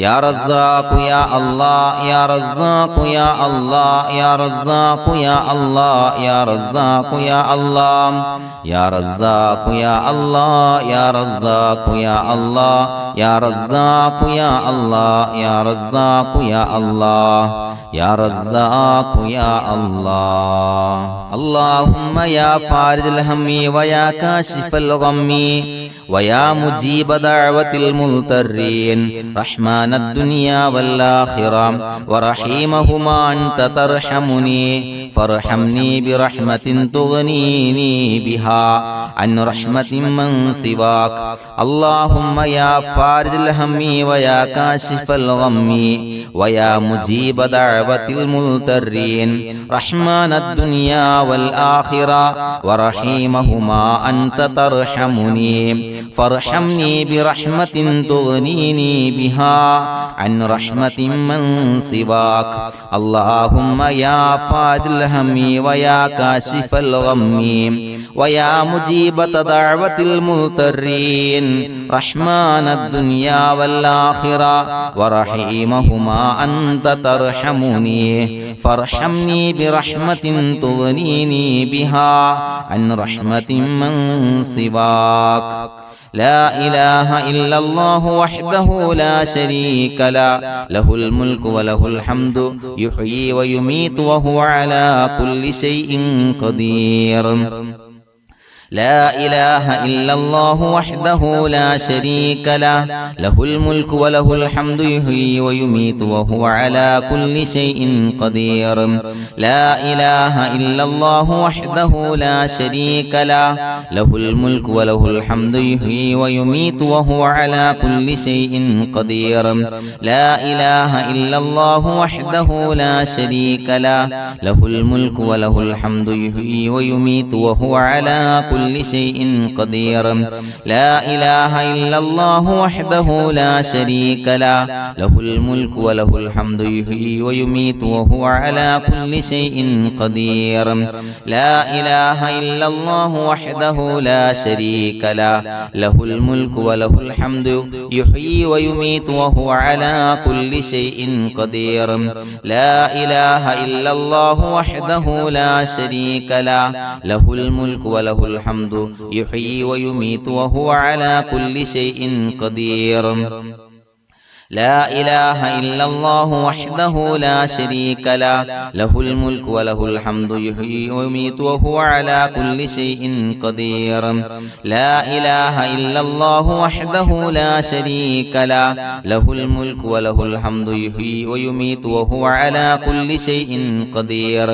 يا رزاق يا الله يا رزاق يا الله يا رزاق يا الله يا رزاق يا الله يا رزاق يا الله يا رزاق يا الله يا رزاق يا الله يا رزاق يا الله يا رزاق يا الله اللهم يا فارج الهم ويا كاشف الغم ويا مجيب دعوة المضطرين رحمن الدنيا والآخرة ورحيمهما أنت ترحمني فارحمني برحمة تغنيني بها عن رحمة من سواك اللهم يا فارج الهم ويا كاشف الغم ويا مجيب دعوة المضطرين رحمن الدنيا والآخرة ورحيمهما أنت ترحمني فارحمني برحمة تغنيني بها عن رحمة من سواك اللهم يا فارج الهم ويا كاشف الغم ويا مجيب دعوة المضطرين رحمن الدنيا والآخرة ورحيمهما أنت ترحمني فارحمني برحمة تغنيني بها عن رحمة من سواك لا إله إلا الله وحده لا شريك له له الملك وله الحمد يحيي ويميت وهو على كل شيء قدير لا إله إلا الله وحده لا شريك له له الملك وله الحمد يحيي ويميت وهو على كل شيء قدير لا إله إلا الله وحده لا شريك له له الملك وله الحمد يحيي ويميت وهو على كل شيء قدير لا إله إلا الله وحده لا شريك له له الملك وله الحمد يحيي ويميت وهو على كل شيء قدير لا إله إلا الله وحده لا شريك له له الملك وله الحمد يحيي ويميت وهو على كل شيء قدير لا إله إلا الله وحده لا شريك له له الملك وله الحمد يحيي ويميت وهو على كل شيء قدير لا إله إلا الله وحده لا شريك له له الملك وله الحمد يحيي ويميت وهو على كل شيء قدير لا إله إلا الله وحده لا شريك له له الملك وله الحمد يحيي ويميت وهو على كل شيء قدير لا إله إلا الله وحده لا شريك له له الملك وله الحمد يحيي ويميت وهو على كل شيء قدير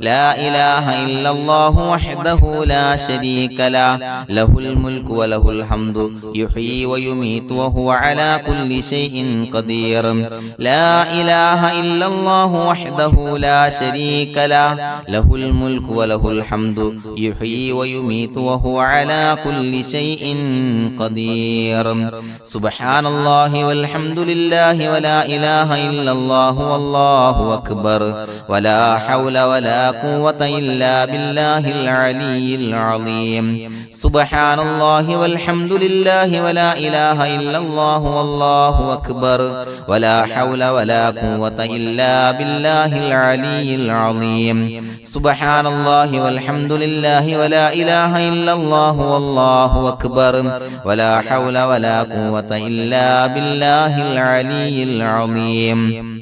لا إله إلا الله وحده لا شريك له له الملك وله الحمد يحيي ويميت وهو على كل شيء قدير لا إله إلا الله وحده لا شريك له له الملك وله الحمد يحيي ويميت وهو على كل شيء قدير سبحان الله والحمد لله ولا إله إلا الله والله أكبر ولا حول ولا قوة إلا بالله العلي العظيم سبحان الله والحمد لله ولا إله إلا الله والله أكبر ولا حول ولا قوة إلا بالله العلي العظيم سبحان الله والحمد لله ولا إله إلا الله والله أكبر ولا حول ولا قوة إلا بالله العلي العظيم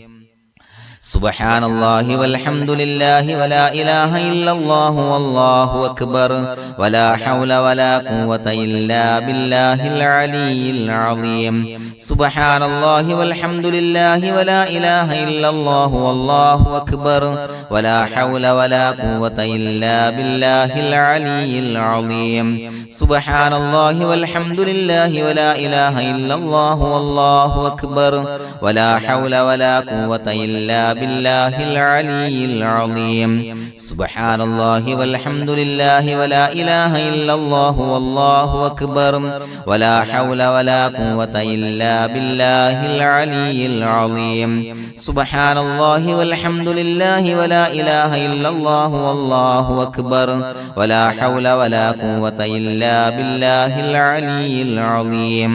سبحان الله والحمد لله ولا إله إلا الله والله أكبر ولا حول ولا قوة إلا بالله العلي العظيم سبحان الله والحمد لله ولا إله إلا الله والله أكبر ولا حول ولا قوة إلا بالله العلي العظيم سبحان الله والحمد لله ولا إله إلا الله والله أكبر ولا حول ولا قوة إلا بالله العلي العظيم سبحان الله والحمد لله ولا إله إلا الله والله أكبر ولا حول ولا قوة إلا بالله العلي العظيم سبحان الله والحمد لله ولا إله إلا الله والله أكبر ولا حول ولا قوة إلا بالله العلي العظيم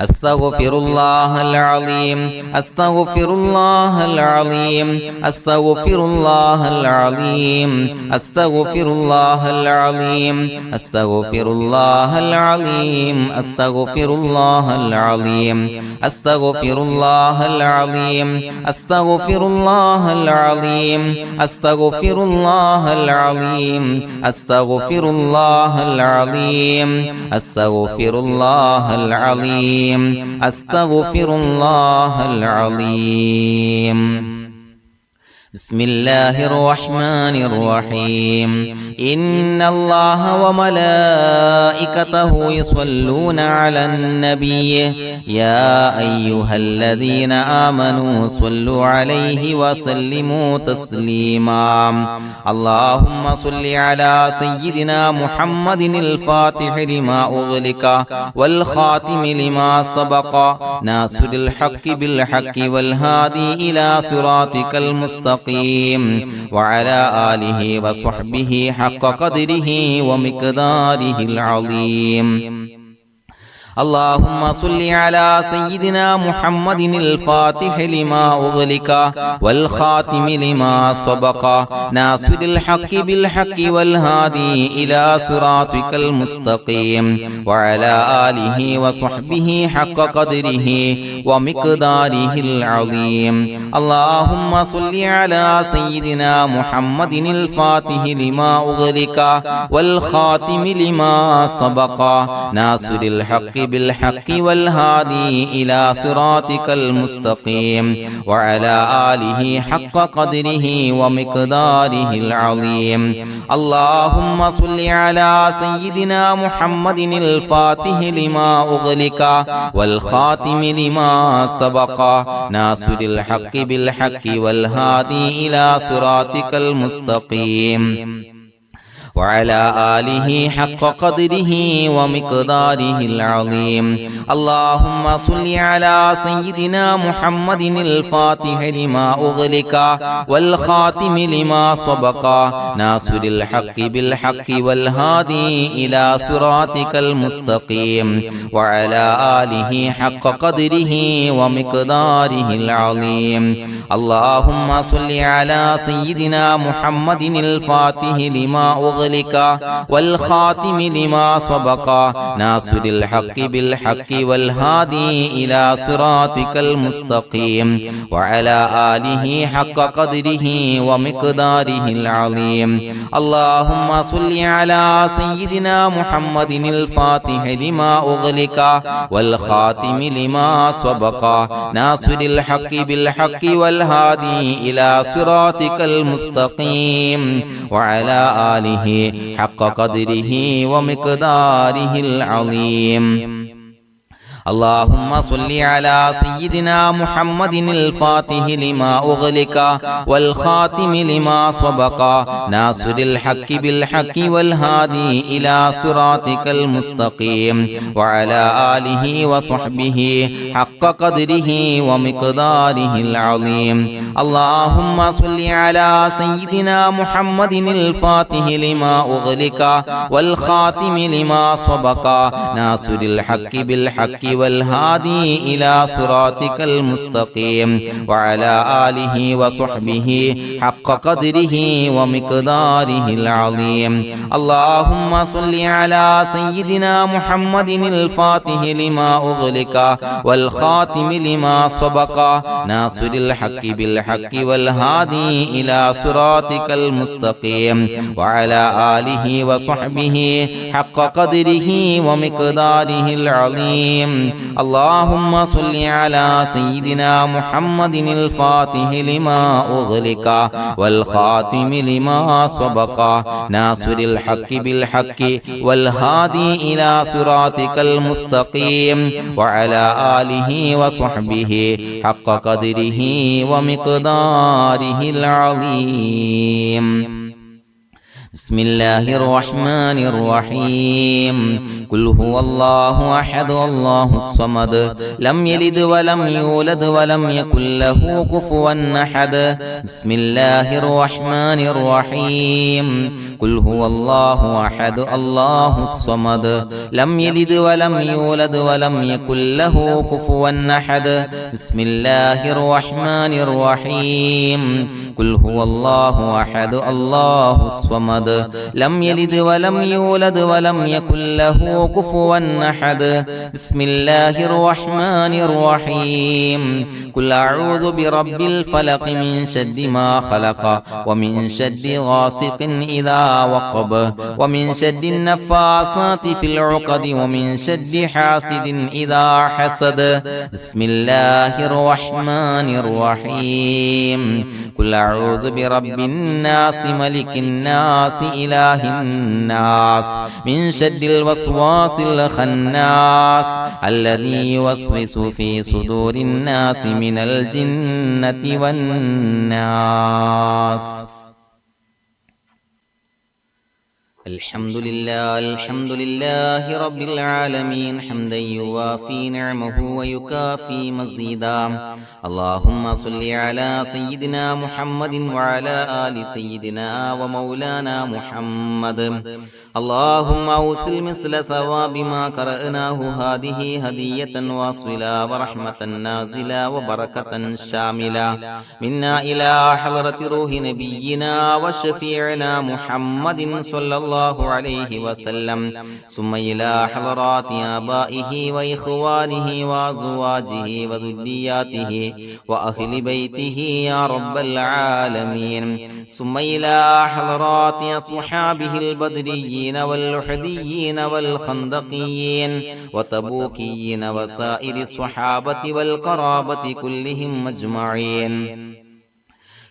أستغفر الله العظيم أستغفر الله العظيم أستغفر الله العظيم أستغفر الله العظيم أستغفر الله العظيم أستغفر الله العظيم أستغفر الله العظيم أستغفر الله العظيم أستغفر الله العظيم أستغفر الله العظيم أستغفر الله العظيم أستغفر الله العظيم بسم الله الرحمن الرحيم إن الله وملائكته يصلون على النبي يا أيها الذين آمنوا صلوا عليه وسلموا تسليما اللهم صل على سيدنا محمد الفاتح لما أغلق والخاتم لما سبق ناصر الحق بالحق والهادي إلى صراطك المستقيم وعلى آله وصحبه حق قدره ومقداره العظيم اللهم صل على سيدنا محمد الفاتح لما أغلق والخاتم لما سبق ناصر الحق بالحق والهادي إلى صراطك المستقيم وعلى آله وصحبه حق قدره ومقداره العظيم اللهم صل على سيدنا محمد الفاتح لما أغلق والخاتم لما سبق ناصر الحق بالحق والهادي إلى صراطك المستقيم وعلى آله حق قدره ومقداره العظيم اللهم صل على سيدنا محمد الفاتح لما أغلق والخاتم لما سبق ناصر الحق بالحق والهادي إلى صراطك المستقيم وعلى آله حق قدره ومقداره العظيم اللهم صل على سيدنا محمد الفاتح لما أغلق والخاتم لما سبق ناصر الحق بالحق والهادي إلى صراطك المستقيم وعلى آله حق قدره ومقداره العظيم اللهم صل على سيدنا محمد الفاتح لما أغلق والخاتم لما سبق ناصر الحق بالحق والهادي إلى صراطك المستقيم وعلى آله حق قدره ومقداره العظيم اللهم صل على سيدنا محمد الفاتح لما أغلق والخاتم لما سبق ناصر الحق بالحق والهادي إلى صراطك المستقيم وعلى آله حق قدره ومقداره العظيم اللهم صل على سيدنا محمد الفاتح لما أغلق والخاتم لما سبق ناصر الحق بالحق والهادي إلى صراطك المستقيم وعلى آله وصحبه حق قدره ومقداره العظيم اللهم صل على سيدنا محمد الفاتح لما أغلق والخاتم لما سبق ناصر الحق بالحق والهادي إلى صراطك المستقيم وعلى آله وصحبه حق قدره ومقداره العظيم اللهم صل على سيدنا محمد الفاتح لما أغلق والخاتم لما سبق ناصر الحق بالحق والهادي إلى صراطك المستقيم وعلى آله وصحبه حق قدره ومقداره العظيم اللهم صل على سيدنا محمد الفاتح لما أغلق والخاتم لما سبق ناصر الحق بالحق والهادي إلى صراطك المستقيم وعلى آله وصحبه حق قدره ومقداره العظيم بسم الله الرحمن الرحيم قل هو الله أحد الله الصمد لم يلد ولم يولد ولم يكن له كفوا أحد بسم الله الرحمن الرحيم قل هو الله أحد الله الصمد لم يلد ولم يولد ولم يكن له كفوا أحد بسم الله الرحمن الرحيم قل هو الله أحد الله الصمد لم يلد ولم يولد ولم يكن له كفوا أحد بسم الله الرحمن الرحيم قل أعوذ برب الفلق من شر ما خلق ومن شر غاسق إذا وقب ومن شر النفاثات في العقد ومن شر حاسد إذا حسد بسم الله الرحمن الرحيم قل أعوذ برب الناس ملك الناس إله الناس من شر الوسواس الخناس الذي يوسوس في صدور الناس من الجنة والناس الحمد لله رب العالمين حمدا يوافي نعمه ويكافي مزيدا اللهم صل على سيدنا محمد وعلى آل سيدنا ومولانا محمد اللهم أوصل مثل ثواب ما قرأناه هذه هدية واصلة ورحمة نازلة وبركة شاملة منا إلى حضرة روح نبينا وشفيعنا محمد صلى الله عليه وسلم ثم إلى حضرات آبائه وإخوانه وأزواجه وذرياته وأهل بيته يا رب العالمين ثم إلى حضرات أصحابه البدريين والأحديين والخندقيين وتبوكيين وسائر الصحابة والقرابة كلهم أجمعين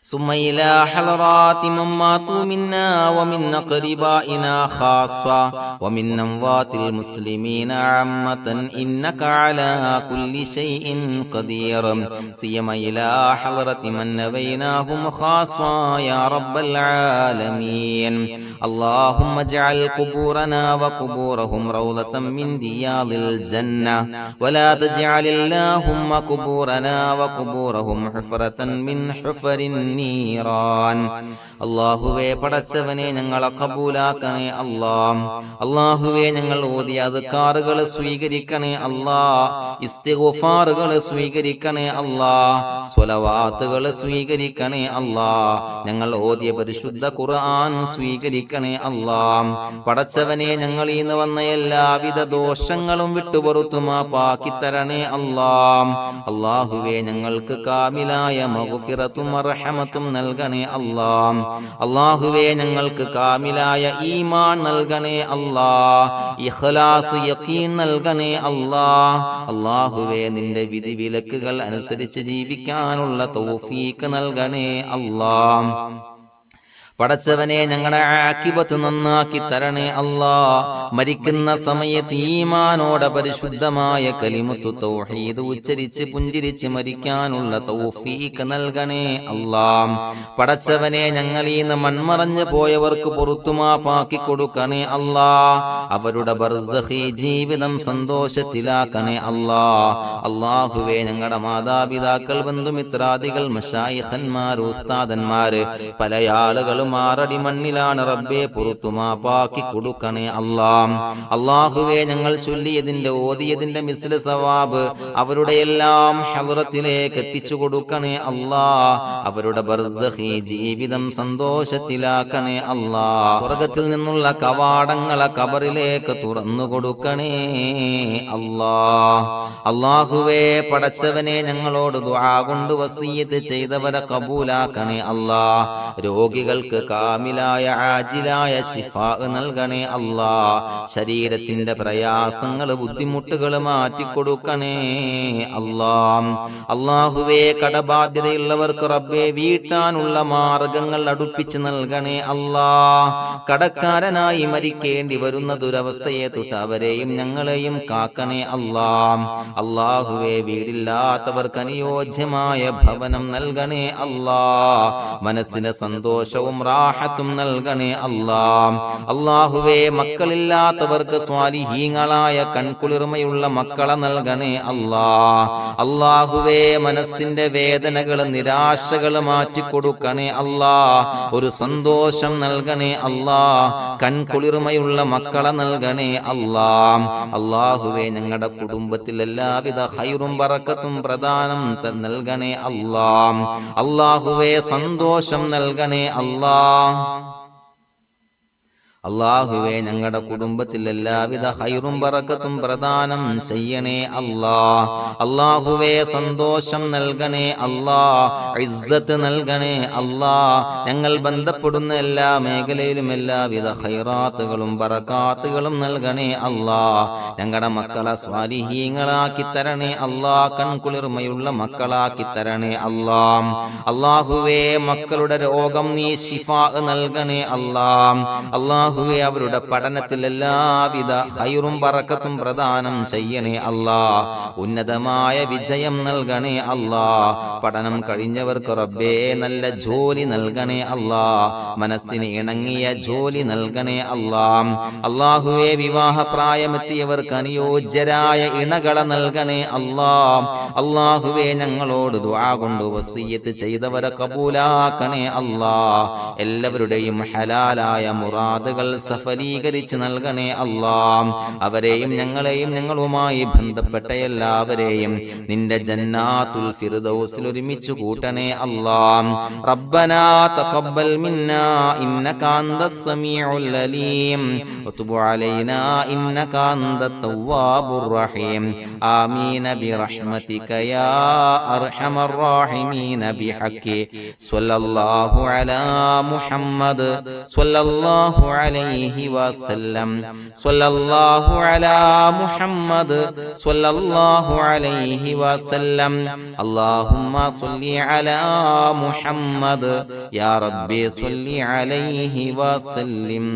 ثم إلى حضرات من ماتوا منا ومن أقربائنا خاصة ومن أموات المسلمين عامة إنك على كل شيء قدير سيما إلى حضرة من نبيناهم خاصة يا رب العالمين اللهم اجعل قبورنا وقبورهم روضة من رياض الجنة ولا تجعل اللهم قبورنا وقبورهم حفرة من حفر النيران അല്ലാഹുവേ പടച്ചവനെ ഞങ്ങളെ കബൂലാക്കണേ അല്ലാഹ് അല്ലാഹുവേ ഞങ്ങൾ ഓതിയ അദ്കാറുകൾ സ്വീകരിക്കണേ അല്ലാഹ് ഇസ്തിഗ്ഫാറുകൾ സ്വീകരിക്കണേ അല്ലാഹ് സ്വലവാത്തുകൾ സ്വീകരിക്കണേ അല്ലാഹ് ഞങ്ങൾ ഓതിയ പരിശുദ്ധ ഖുർആൻ സ്വീകരിക്കണേ അല്ലാഹ് പടച്ചവനെ ഞങ്ങളിൽ നിന്ന് വന്ന എല്ലാവിധ ദോഷങ്ങളും വിട്ടുപുറത്തു മാപ്പാക്കി തരണേ അല്ലാഹ് അല്ലാഹുവേ ഞങ്ങൾക്ക് കാമിലായ മഗ്ഫിറത്തും റഹ്മത്തും നൽകണേ അല്ലാഹ് അല്ലാഹുവേ ഞങ്ങൾക്ക് കാമിലായ ഈമാൻ നൽകണേ അല്ലാഹ് ഇഖ്ലാസ് യഖീൻ നൽകണേ അല്ലാഹ് അല്ലാഹുവേ നിന്റെ വിധി വിലക്കുകൾ അനുസരിച്ച് ജീവിക്കാനുള്ള തൗഫീഖ് നൽകണേ അല്ലാഹ് പടച്ചവനെ ഞങ്ങളുടെ ആഖിബത്ത് നന്നാക്കി തരണേ അല്ലാഹ് മരിക്കുന്ന സമയത്ത് ഈമാനോടെ പരിശുദ്ധമായ കലിമത്തു തൗഹീദ് ഉച്ചരിച്ച് പുഞ്ചിരിച്ച് മരിക്കാനുള്ള തൗഫീഖ് നൽകണേ അല്ലാഹ് പടച്ചവനെ ഞങ്ങളിൽ നിന്ന് മൺമറഞ്ഞു പോയവർക്ക് പുറത്തുമാപ്പാക്കി കൊടുക്കണേ അല്ലാഹ് അവരുടെ ബർസഖി ജീവിതം സന്തോഷത്തിലാക്കണേ അല്ലാഹ് അല്ലാഹുവേ ഞങ്ങളുടെ മാതാപിതാക്കൾ ബന്ധുമിത്രാദികൾ മശായിഖന്മാർ ഉസ്താദന്മാര് പല ആളുകളും മാറടി മണ്ണിലാണ് റബ്ബേ പുറത്തുമാപ്പാക്കി കൊടുക്കണേ അല്ലാഹ് അല്ലാഹുവേ ഞങ്ങൾ ചൊല്ലിയതിന്റെ ഓതിയതിന്റെ മിസ്ല സവാബ് അവരുടെ എല്ലാം ഹളറത്തിലേക്ക് എത്തിച്ചു കൊടുക്കണേ അല്ലാഹ് അവരുടെ ബർസഖി ജീവിതം സന്തോഷത്തിലാക്കണേ അല്ലാഹ് സ്വർഗ്ഗത്തിൽ നിന്നുള്ള കവാടങ്ങളെ ഖബറിലേക്ക് തുറന്നു കൊടുക്കണേ അല്ലാഹ് അല്ലാഹുവേ പടച്ചവനെ ഞങ്ങളോട് ദുആ കൊണ്ട് വസിയത്ത് ചെയ്തവരെ കബൂലാക്കണേ അല്ലാഹ് രോഗികൾക്ക് കാമിലായ ആജിലായ ശിഫാ നൽകണേ അല്ലാഹ് ശരീരത്തിന്റെ പ്രയാസങ്ങൾ ബുദ്ധിമുട്ടുകൾ മാറ്റിക്കൊടുക്കണേ അല്ലാഹ് അല്ലാഹുവേ കടബാധ്യതയുള്ളവർക്ക് റബ്ബേ വീട്ടാനുള്ള മാർഗങ്ങൾ അടുപ്പിച്ച് നൽകണേ അല്ലാഹ് കടക്കാരനായി മരിക്കേണ്ടി വരുന്ന ദുരവസ്ഥയെ തൊട്ട് അവരെയും ഞങ്ങളെയും കാക്കണേ അല്ലാഹ് അല്ലാഹുവേ വീടില്ലാത്തവർക്ക് അനുയോജ്യമായ ഭവനം നൽകണേ അല്ലാഹ് മനസ്സിന് സന്തോഷവും റാഹത്തും നൽകണേ അല്ലാ. അല്ലാഹുവേ മക്കളില്ലാത്തവർക്ക് സ്വാലിഹീങ്ങളായ കൺകുളിർമയുള്ള മക്കളെ നൽകണേ അല്ലാ. അല്ലാഹുവേ മനസ്സിന്റെ വേദനകൾ നിരാശകൾ മാറ്റിക്കൊടുക്കണേ അല്ലാ. ഒരു സന്തോഷം നൽകണേ അല്ലാ. കൺകുളിർമയുള്ള മക്കളെ നൽകണേ അല്ലാ. അല്ലാഹുവേ ഞങ്ങളുടെ കുടുംബത്തിൽ എല്ലാവിധ ഖൈറും ബറക്കത്തും പ്രദാനം നൽകണേ അല്ലാ. അല്ലാഹുവേ സന്തോഷം നൽകണേ അല്ലാ. അല്ലാഹുവേ ഞങ്ങളുടെ കുടുംബത്തിൽ എല്ലാവിധ ഖൈറും ബറക്കത്തും പ്രദാനം ചെയ്യണേ അല്ലാ. അല്ലാഹുവേ സന്തോഷം നൽകണേ അല്ലാ. ഇസ്സത്ത് നൽകണേ അല്ലാ. ഞങ്ങൾ ബന്ധപ്പെടുന്ന എല്ലാ മേഖലയിലും എല്ലാവിധ ഖൈറാത്തുകളും ബറകാത്തുകളും നൽകണേ അല്ലാ. ഞങ്ങളുടെ മക്കളെ സ്വാലിഹീങ്ങളാക്കി തരണേ അല്ലാ. കൺകുളിർമയുള്ള മക്കളാക്കി തരണേ അല്ലാ. അല്ലാഹുവേ മക്കളുടെ രോഗം നീ ശിഫാ നൽകണേ അല്ലാ. അല്ലാഹുവേ അവരുടെ പഠനത്തിൽ എല്ലാവിധ ഖൈറും ബറക്കത്തും പ്രദാനം ചെയ്യണേ അല്ലാ. ഉന്നതമായ വിജയം നൽകണേ അല്ലാ. പഠനം കഴിഞ്ഞവർക്ക് റബ്ബേ നല്ല ജോലി നൽകണേ അല്ലാ. മനസ്സിന് ഇണങ്ങിയ ജോലി നൽകണേ അല്ലാ. അല്ലാഹുവേ വിവാഹപ്രായമെത്തിയവർക്ക് അനുയോജ്യരായ ഇണകളെ നൽകണേ അല്ലാ. അല്ലാഹുവേ ഞങ്ങളോട് ദുആ കൊണ്ട് വസിയ്യത്ത് ചെയ്തവരെ കബൂലാക്കണേ അല്ലാ. എല്ലാവരുടെയും ഹലാലായ മുറാദുകൾ സഫലീകരിച്ച് നൽകണേ അല്ലാ. അവരെയും ഞങ്ങളെയും ഞങ്ങളുമായി ബന്ധപ്പെട്ട എല്ലാവരെയും നിന്റെ ജന്നാത്തുൽ ഫിർദൗസിൽ ഒരുമിച്ച് കൂട്ടണേ അല്ലാ. റബ്ബനാ തഖബ്ബൽ മിന്നാ ഇന്നക അന്തസ് സമീഉൽ അലീം വതുബ് അലൈനാ ഇന്നക അന്തത് തവ്വാബുർ റഹീം. ആമീൻ ബിറഹ്മതിക യാ അർഹമർ റഹീമീൻ ബിഹഖി സ്വല്ലല്ലാഹു അലാ മുഹമ്മദ് സ്വല്ലല്ലാഹു അലൈഹി വസല്ലം. സ്വല്ലല്ലാഹു അലാ മുഹമ്മദ് സ്വല്ലല്ലാഹു അലൈഹി വസല്ലം. അല്ലാഹുമ്മ സ്വല്ലി അലാ മുഹമ്മദ് യാ റബ്ബി സ്വല്ലി അലൈഹി വസല്ലം.